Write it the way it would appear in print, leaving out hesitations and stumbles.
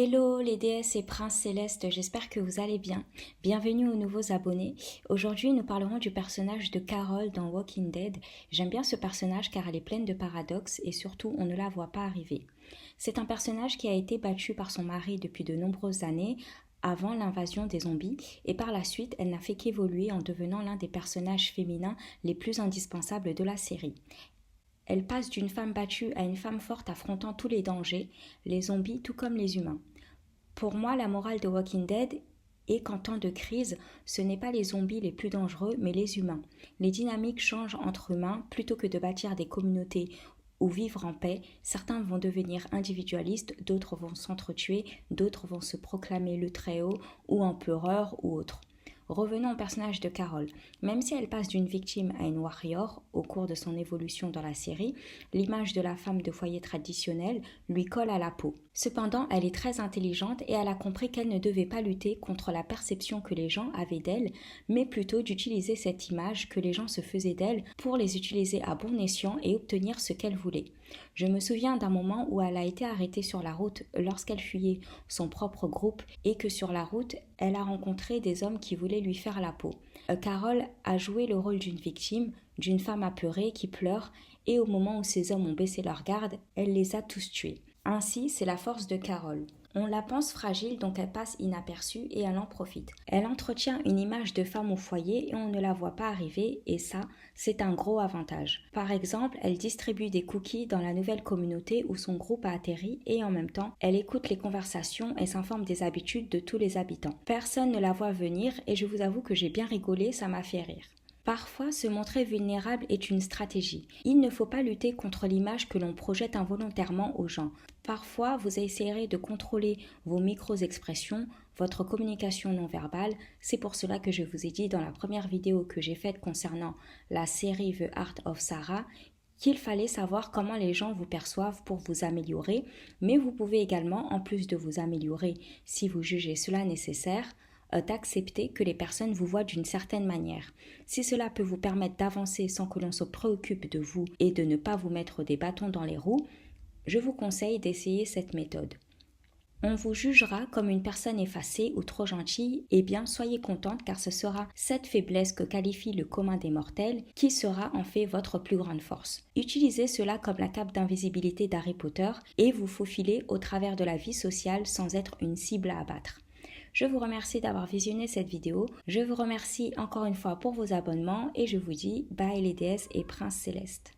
Hello les déesses et princes célestes, j'espère que vous allez bien. Bienvenue aux nouveaux abonnés. Aujourd'hui, nous parlerons du personnage de Carol dans Walking Dead. J'aime bien ce personnage car elle est pleine de paradoxes et surtout, on ne la voit pas arriver. C'est un personnage qui a été battu par son mari depuis de nombreuses années avant l'invasion des zombies et par la suite, elle n'a fait qu'évoluer en devenant l'un des personnages féminins les plus indispensables de la série. Elle passe d'une femme battue à une femme forte affrontant tous les dangers, les zombies tout comme les humains. Pour moi, la morale de Walking Dead est qu'en temps de crise, ce n'est pas les zombies les plus dangereux, mais les humains. Les dynamiques changent entre humains plutôt que de bâtir des communautés ou vivre en paix. Certains vont devenir individualistes, d'autres vont s'entretuer, d'autres vont se proclamer le Très-Haut ou empereur ou autre. Revenons au personnage de Carol. Même si elle passe d'une victime à une warrior au cours de son évolution dans la série, l'image de la femme de foyer traditionnelle lui colle à la peau. Cependant, elle est très intelligente et elle a compris qu'elle ne devait pas lutter contre la perception que les gens avaient d'elle, mais plutôt d'utiliser cette image que les gens se faisaient d'elle pour les utiliser à bon escient et obtenir ce qu'elle voulait. Je me souviens d'un moment où elle a été arrêtée sur la route lorsqu'elle fuyait son propre groupe et que sur la route, elle a rencontré des hommes qui voulaient lui faire la peau. Carol a joué le rôle d'une victime, d'une femme apeurée qui pleure et au moment où ces hommes ont baissé leur garde, elle les a tous tués. Ainsi, c'est la force de Carol. On la pense fragile donc elle passe inaperçue et elle en profite. Elle entretient une image de femme au foyer et on ne la voit pas arriver et ça, c'est un gros avantage. Par exemple, elle distribue des cookies dans la nouvelle communauté où son groupe a atterri et en même temps, elle écoute les conversations et s'informe des habitudes de tous les habitants. Personne ne la voit venir et je vous avoue que j'ai bien rigolé, ça m'a fait rire. Parfois, se montrer vulnérable est une stratégie. Il ne faut pas lutter contre l'image que l'on projette involontairement aux gens. Parfois, vous essayerez de contrôler vos micro-expressions, votre communication non verbale. C'est pour cela que je vous ai dit dans la première vidéo que j'ai faite concernant la série The Art of Sarah qu'il fallait savoir comment les gens vous perçoivent pour vous améliorer, mais vous pouvez également, en plus de vous améliorer si vous jugez cela nécessaire, d'accepter que les personnes vous voient d'une certaine manière. Si cela peut vous permettre d'avancer sans que l'on se préoccupe de vous et de ne pas vous mettre des bâtons dans les roues, je vous conseille d'essayer cette méthode. On vous jugera comme une personne effacée ou trop gentille, eh bien soyez contente car ce sera cette faiblesse que qualifie le commun des mortels qui sera en fait votre plus grande force. Utilisez cela comme la cape d'invisibilité d'Harry Potter et vous faufilez au travers de la vie sociale sans être une cible à abattre. Je vous remercie d'avoir visionné cette vidéo. Je vous remercie encore une fois pour vos abonnements et je vous dis bye les déesses et princes célestes.